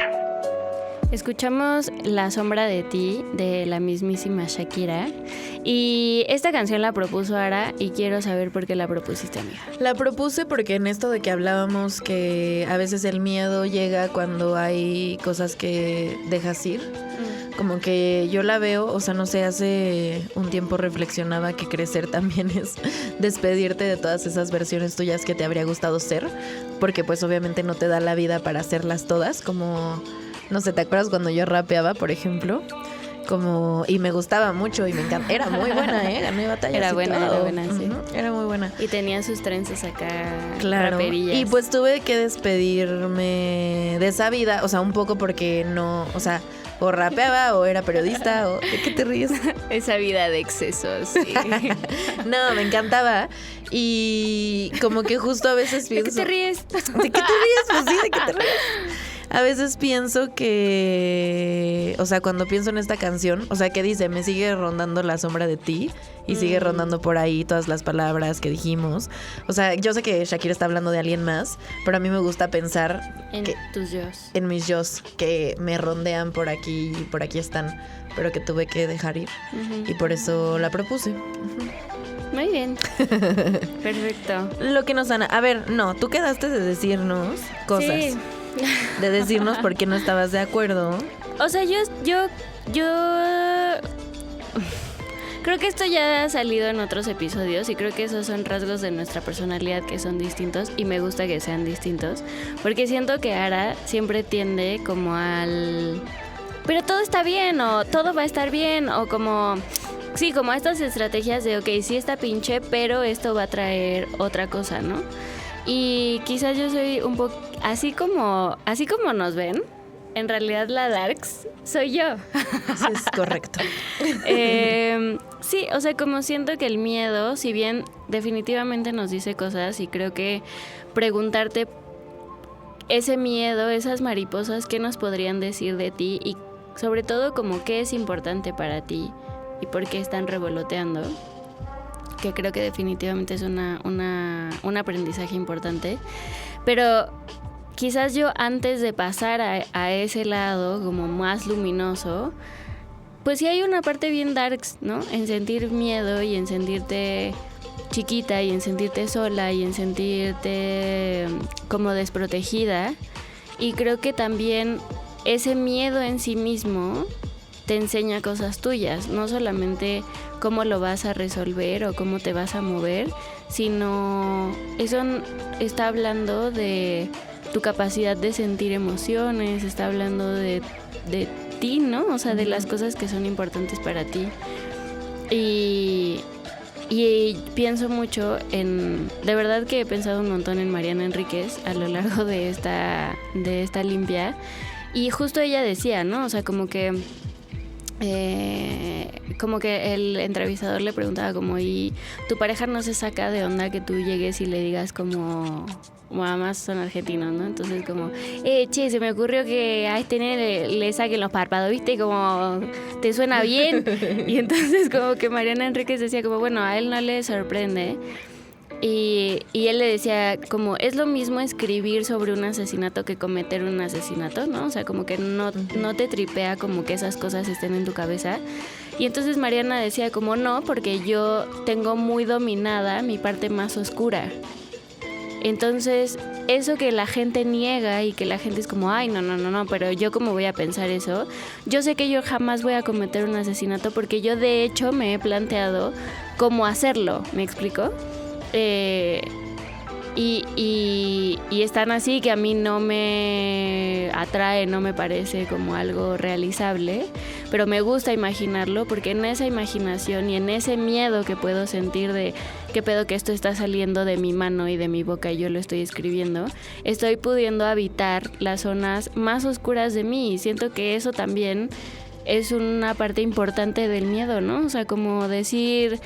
Escuchamos La sombra de ti de la mismísima Shakira. Y esta canción la propuso Ara y quiero saber por qué la propusiste, amiga. La propuse porque en esto de que hablábamos que a veces el miedo llega cuando hay cosas que dejas ir. Como que yo la veo, o sea, no sé, hace un tiempo reflexionaba que crecer también es despedirte de todas esas versiones tuyas que te habría gustado ser, porque pues obviamente no te da la vida para hacerlas todas, como, no sé, ¿te acuerdas cuando yo rapeaba, por ejemplo? Y me gustaba mucho y me encanta. Era muy buena, gané batallas. Era buena, sí. Era muy buena. Y tenía sus trenzas acá, claro. raperillas. Y pues tuve que despedirme de esa vida, o sea, un poco porque no, o sea, o rapeaba o era periodista o... ¿De qué te ríes? Esa vida de excesos. Sí. No, me encantaba. Y como que justo a veces pienso... ¿De qué te ríes? ¿De qué te ríes? Pues sí, ¿de qué te ríes? A veces pienso que, o sea, cuando pienso en esta canción, o sea, que dice, me sigue rondando la sombra de ti y sigue rondando por ahí todas las palabras que dijimos. O sea, yo sé que Shakira está hablando de alguien más, pero a mí me gusta pensar En que, tus yos. en mis yos que me rondean por aquí y por aquí están, pero que tuve que dejar ir y por eso la propuse. Muy bien. Perfecto. Lo que nos han... A ver, no, tú quedaste de decirnos cosas. Sí. De decirnos por qué no estabas de acuerdo. O sea, yo creo que esto ya ha salido en otros episodios y creo que esos son rasgos de nuestra personalidad que son distintos y me gusta que sean distintos porque siento que Ara siempre tiende como al... Pero todo está bien o todo va a estar bien o como... Sí, como estas estrategias de, ok, sí está pinche, pero esto va a traer otra cosa, ¿no? Y quizás yo soy un poco... Así como nos ven, en realidad la Darks soy yo. Sí, es correcto. Sí, o sea, como siento que el miedo, si bien definitivamente nos dice cosas y creo que preguntarte ese miedo, esas mariposas, ¿qué nos podrían decir de ti? Y sobre todo como qué es importante para ti y por qué están revoloteando, que creo que definitivamente es un aprendizaje importante. Pero quizás yo antes de pasar a ese lado como más luminoso, pues sí hay una parte bien darks, ¿no? En sentir miedo y en sentirte chiquita y en sentirte sola y en sentirte como desprotegida. Y creo que también ese miedo en sí mismo te enseña cosas tuyas, no solamente cómo lo vas a resolver o cómo te vas a mover, sino eso está hablando de tu capacidad de sentir emociones, está hablando de ti, ¿no? O sea, de las cosas que son importantes para ti. Y pienso mucho de verdad que he pensado un montón en Mariana Enríquez a lo largo de esta limpia. Y justo ella decía, ¿no? O sea, como que el entrevistador le preguntaba como, ¿y tu pareja no se saca de onda que tú llegues y le digas como además son argentinos, ¿no? Entonces como, che, se me ocurrió que a este nene le saquen los párpados, ¿viste? Como, ¿te suena bien? Y entonces como que Mariana Enríquez decía como, bueno, a él no le sorprende. Y él le decía como, es lo mismo escribir sobre un asesinato que cometer un asesinato, ¿no? O sea, como que no te tripea como que esas cosas estén en tu cabeza. Y entonces Mariana decía como, no, porque yo tengo muy dominada mi parte más oscura. Entonces, eso que la gente niega y que la gente es como, ay, no, pero yo cómo voy a pensar eso. Yo sé que yo jamás voy a cometer un asesinato porque yo de hecho me he planteado cómo hacerlo, ¿me explico? Y están así que a mí no me atrae, no me parece como algo realizable, pero me gusta imaginarlo porque en esa imaginación y en ese miedo que puedo sentir de qué pedo que esto está saliendo de mi mano y de mi boca y yo lo estoy escribiendo, estoy pudiendo habitar las zonas más oscuras de mí y siento que eso también es una parte importante del miedo, ¿no? O sea, como decir,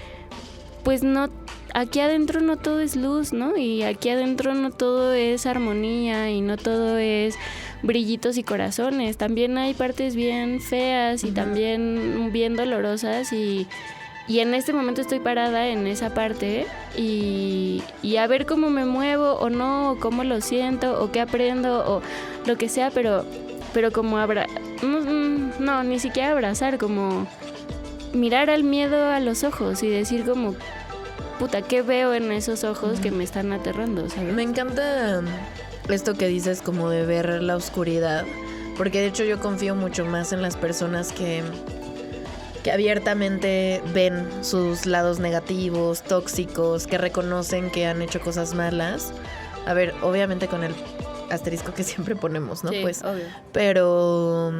pues no, aquí adentro no todo es luz, ¿no? Y aquí adentro no todo es armonía y no todo es brillitos y corazones. También hay partes bien feas y también bien dolorosas y en este momento estoy parada en esa parte y a ver cómo me muevo o no, o cómo lo siento o qué aprendo o lo que sea, pero como no, ni siquiera abrazar, como mirar al miedo a los ojos y decir como, puta, ¿qué veo en esos ojos que me están aterrando, ¿sabes? Me encanta esto que dices como de ver la oscuridad, porque de hecho yo confío mucho más en las personas que abiertamente ven sus lados negativos, tóxicos, que reconocen que han hecho cosas malas. A ver, obviamente con el asterisco que siempre ponemos, ¿no? Sí, pues, obvio. Pero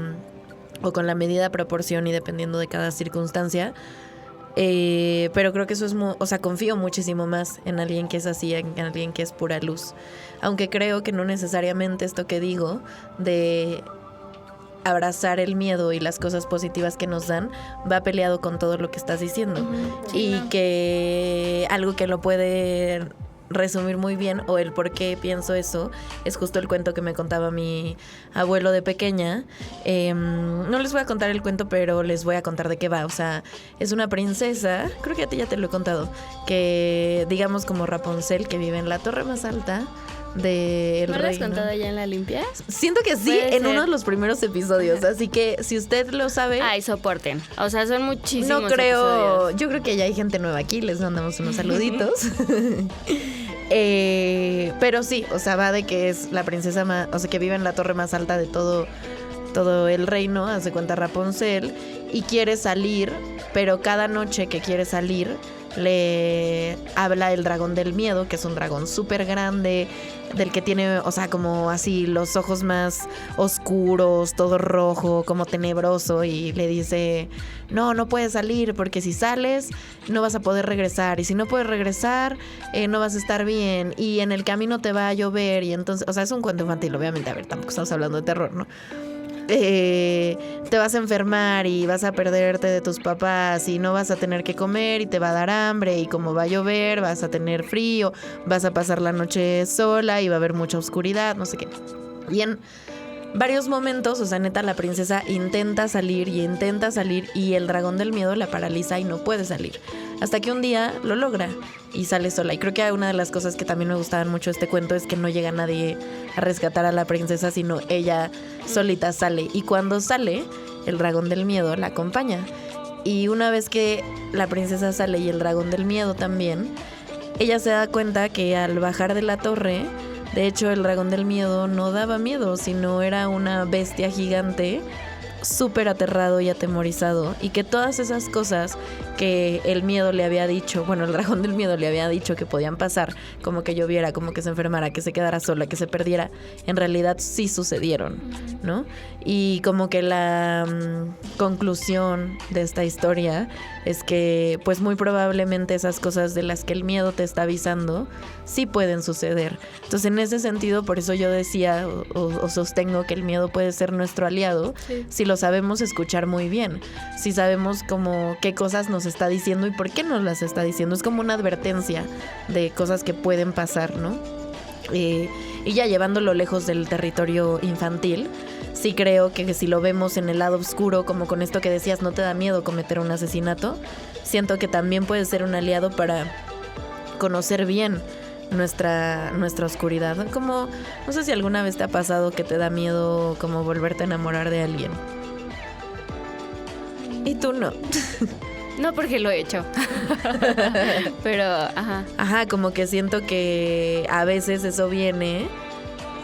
o con la medida proporción y dependiendo de cada circunstancia. Pero creo que eso es o sea, confío muchísimo más en alguien que es así, en alguien que es pura luz, aunque creo que no necesariamente esto que digo de abrazar el miedo y las cosas positivas que nos dan va peleado con todo lo que estás diciendo. Sí, y no. que algo que lo puede resumir muy bien, o el por qué pienso eso, es justo el cuento que me contaba mi abuelo de pequeña. No les voy a contar el cuento, pero les voy a contar de qué va. O sea, es una princesa, creo que a ti ya te lo he contado, que digamos como Rapunzel, que vive en la torre más alta del reino. ¿No lo has contado ya en La Limpia? Siento que sí, en uno de los primeros episodios. Así que si usted lo sabe... Ay, soporten. O sea, son muchísimos No creo... episodios. Yo creo que ya hay gente nueva aquí. Les mandamos unos saluditos. Pero sí, o sea, va de que es la princesa más... O sea, que vive en la torre más alta de todo el reino. Hace cuenta Rapunzel. Y quiere salir, pero cada noche que quiere salir... le habla el dragón del miedo, que es un dragón súper grande, del que tiene, o sea, como así los ojos más oscuros, todo rojo, como tenebroso, y le dice, no puedes salir, porque si sales no vas a poder regresar, y si no puedes regresar no vas a estar bien, y en el camino te va a llover, y entonces, o sea, es un cuento infantil, obviamente, a ver, tampoco estamos hablando de terror, ¿no? Te vas a enfermar y vas a perderte de tus papás y no vas a tener que comer y te va a dar hambre, y como va a llover vas a tener frío, vas a pasar la noche sola y va a haber mucha oscuridad, no sé qué. Y en varios momentos, o sea, neta, la princesa intenta salir y el dragón del miedo la paraliza y no puede salir. Hasta que un día lo logra y sale sola. Y creo que una de las cosas que también me gustaban mucho de este cuento es que no llega nadie a rescatar a la princesa, sino ella solita sale. Y cuando sale, el dragón del miedo la acompaña. Y una vez que la princesa sale y el dragón del miedo también, ella se da cuenta que al bajar de la torre, de hecho el dragón del miedo no daba miedo, sino era una bestia gigante, súper aterrado y atemorizado, y que todas esas cosas que el miedo le había dicho, bueno, el dragón del miedo le había dicho que podían pasar, como que lloviera, como que se enfermara, que se quedara sola, que se perdiera, en realidad sí sucedieron, ¿no? Y como que la conclusión de esta historia es que pues muy probablemente esas cosas de las que el miedo te está avisando sí pueden suceder. Entonces, en ese sentido, por eso yo decía o sostengo que el miedo puede ser nuestro aliado, sí, si lo sabemos escuchar muy bien, si sabemos como qué cosas nos está diciendo y por qué nos las está diciendo. Es como una advertencia de cosas que pueden pasar, ¿no? Y ya llevándolo lejos del territorio infantil, sí creo que si lo vemos en el lado oscuro, como con esto que decías, no te da miedo cometer un asesinato, siento que también puede ser un aliado para conocer bien nuestra oscuridad. Como, no sé si alguna vez te ha pasado que te da miedo como volverte a enamorar de alguien. Y tú no. No, porque lo he hecho. Pero, ajá. Ajá, como que siento que a veces eso viene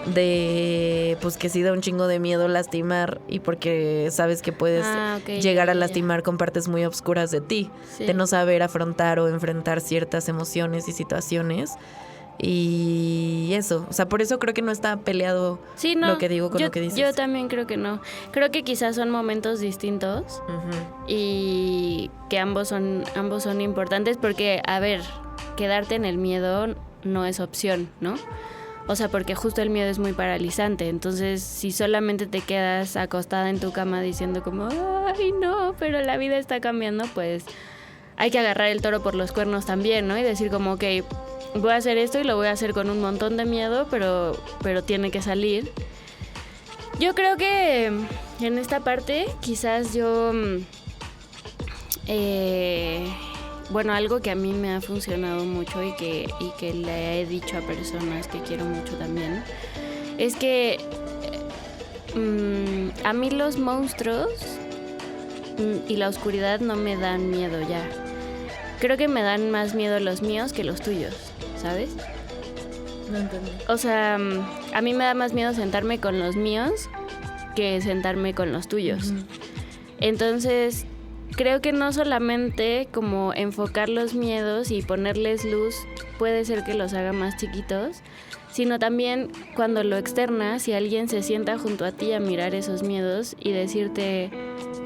de, pues que sí da un chingo de miedo lastimar, y porque sabes que puedes llegar a lastimar con partes muy oscuras de ti, sí, de no saber afrontar o enfrentar ciertas emociones y situaciones. Y eso, o sea, por eso creo que no está peleado, sí, no, lo que digo con lo que dices. Yo también creo que no. Creo que quizás son momentos distintos, y que ambos son importantes, porque, a ver, quedarte en el miedo no es opción, ¿no? O sea, porque justo el miedo es muy paralizante. Entonces, si solamente te quedas acostada en tu cama diciendo como, ay, no, pero la vida está cambiando, pues hay que agarrar el toro por los cuernos también, ¿no? Y decir como, ok, voy a hacer esto y lo voy a hacer con un montón de miedo, pero tiene que salir. Yo creo que en esta parte quizás yo... bueno, algo que a mí me ha funcionado mucho y que le he dicho a personas que quiero mucho también, es que a mí los monstruos y la oscuridad no me dan miedo ya. Creo que me dan más miedo los míos que los tuyos, ¿sabes? No entendí. O sea, a mí me da más miedo sentarme con los míos que sentarme con los tuyos. Entonces, creo que no solamente como enfocar los miedos y ponerles luz puede ser que los haga más chiquitos, sino también cuando lo externas, si alguien se sienta junto a ti a mirar esos miedos y decirte,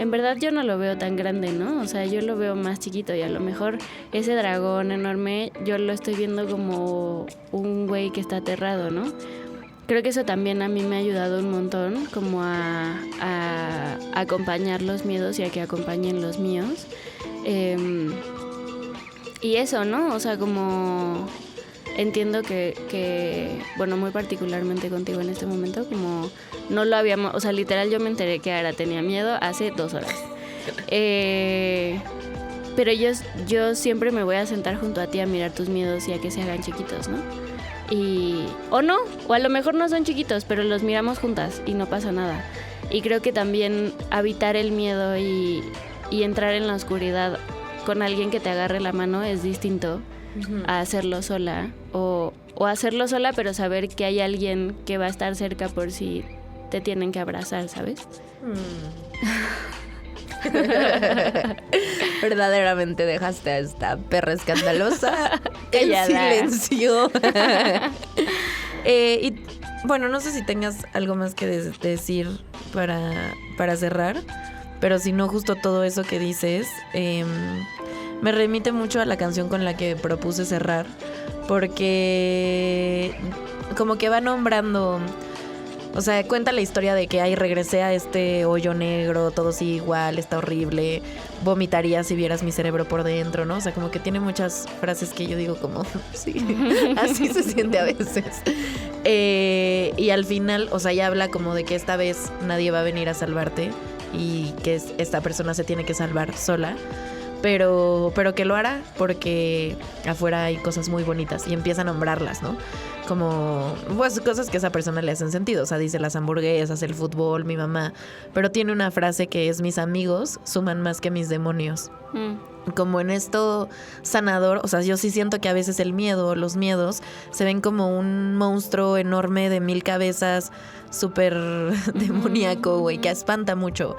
en verdad yo no lo veo tan grande, ¿no? O sea, yo lo veo más chiquito, y a lo mejor ese dragón enorme yo lo estoy viendo como un güey que está aterrado, ¿no? Creo que eso también a mí me ha ayudado un montón, como a acompañar los miedos y a que acompañen los míos. Y eso, ¿no? O sea, como entiendo que, bueno, muy particularmente contigo en este momento, como no lo habíamos, o sea, literal yo me enteré que Ara tenía miedo hace 2 horas. Pero yo siempre me voy a sentar junto a ti a mirar tus miedos y a que se hagan chiquitos, ¿no? O no, o a lo mejor no son chiquitos, pero los miramos juntas y no pasa nada. Y creo que también habitar el miedo y entrar en la oscuridad con alguien que te agarre la mano es distinto a hacerlo sola o hacerlo sola, pero saber que hay alguien que va a estar cerca por si te tienen que abrazar, ¿sabes? Verdaderamente dejaste a esta perra escandalosa en Callada. silencio. Y bueno, no sé si tengas algo más que decir para cerrar, pero si no, justo todo eso que dices me remite mucho a la canción con la que propuse cerrar, porque como que va nombrando, o sea, cuenta la historia de que regresé a este hoyo negro, todo sigue igual, está horrible, vomitaría si vieras mi cerebro por dentro, ¿no? O sea, como que tiene muchas frases que yo digo como, sí, así se siente a veces. Y al final, o sea, ya habla como de que esta vez nadie va a venir a salvarte y que esta persona se tiene que salvar sola. Pero que lo hará porque afuera hay cosas muy bonitas y empieza a nombrarlas, ¿no? Como, pues, cosas que a esa persona le hacen sentido. O sea, dice las hamburguesas, el fútbol, mi mamá. Pero tiene una frase que es: mis amigos suman más que mis demonios. Como en esto sanador, o sea, yo sí siento que a veces los miedos se ven como un monstruo enorme de 1000 cabezas, súper demoníaco, güey, que espanta mucho.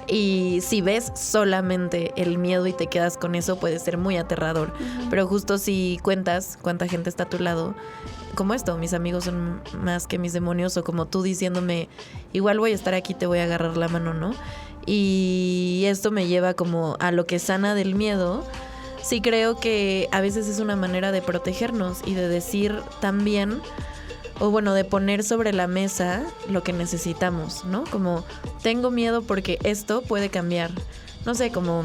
Y si ves solamente el miedo y te quedas con eso, puede ser muy aterrador. Pero justo si cuentas cuánta gente está a tu lado, como esto, mis amigos son más que mis demonios, o como tú diciéndome, igual voy a estar aquí, te voy a agarrar la mano, ¿no? Y esto me lleva como a lo que sana del miedo. Sí creo que a veces es una manera de protegernos y de decir también, o bueno, de poner sobre la mesa lo que necesitamos, ¿no? Como, tengo miedo porque esto puede cambiar. No sé, como...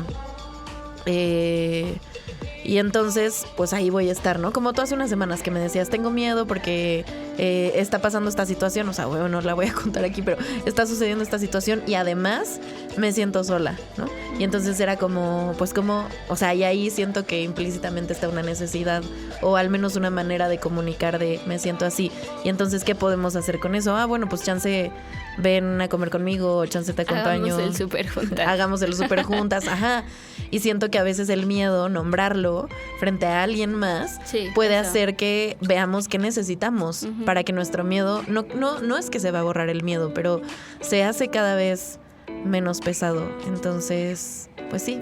y entonces, pues ahí voy a estar, ¿no? Como tú hace unas semanas que me decías, tengo miedo porque está pasando esta situación. O sea, bueno, no la voy a contar aquí, pero está sucediendo esta situación y además me siento sola, ¿no? Y entonces era como, pues como, o sea, y ahí siento que implícitamente está una necesidad o al menos una manera de comunicar de me siento así. Y entonces, ¿qué podemos hacer con eso? Bueno, pues chance ven a comer conmigo, chance te acompaño. Hagamos el súper juntas. Hagamos el súper juntas, ajá. Y siento que a veces el miedo, nombrarlo frente a alguien más, puede hacer que veamos qué necesitamos para que nuestro miedo, no es que se va a borrar el miedo, pero se hace cada vez menos pesado. Entonces, pues sí.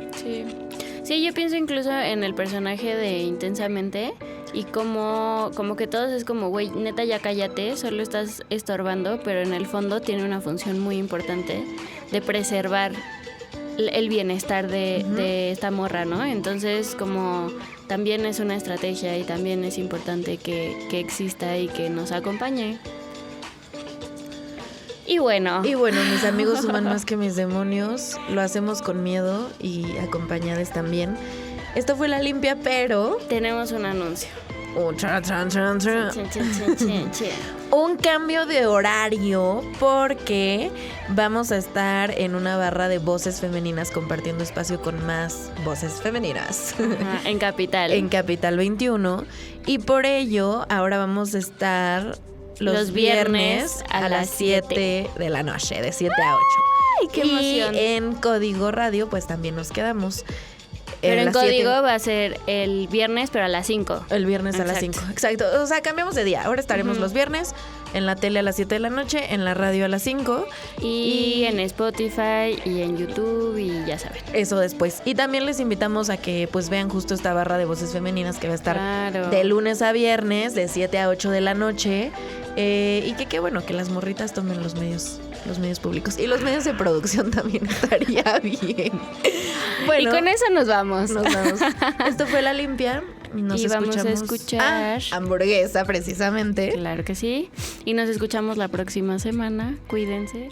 Sí, yo pienso incluso en el personaje de Intensamente y como que todos es como, güey, neta ya cállate, solo estás estorbando, pero en el fondo tiene una función muy importante de preservar el bienestar de esta morra, ¿no? Entonces, como también es una estrategia y también es importante que exista y que nos acompañe. Y bueno, mis amigos suman más que mis demonios. Lo hacemos con miedo y acompañadas también. Esto fue La Limpia, pero... tenemos un anuncio. Un cambio de horario porque vamos a estar en una barra de voces femeninas compartiendo espacio con más voces femeninas. En Capital. En Capital 21. Y por ello ahora vamos a estar los viernes a las 7 de la noche, de 7 a 8. ¡Ay, qué emoción! Y en Código Radio pues también nos quedamos. Pero en Código va a ser el viernes, pero a las 5. El viernes a las 5, exacto. O sea, cambiamos de día. Ahora estaremos los viernes, en la tele a las 7 de la noche, en la radio a las 5. Y en Spotify y en YouTube y ya saben. Eso después. Y también les invitamos a que pues vean justo esta barra de voces femeninas que va a estar de lunes a viernes, de 7 a 8 de la noche. Y que qué bueno que las morritas tomen los medios públicos. Y los medios de producción también estaría bien. Bueno, y con eso nos vamos. Esto fue La Limpia. Y vamos a escuchar hamburguesa, precisamente. Claro que sí. Y nos escuchamos la próxima semana. Cuídense.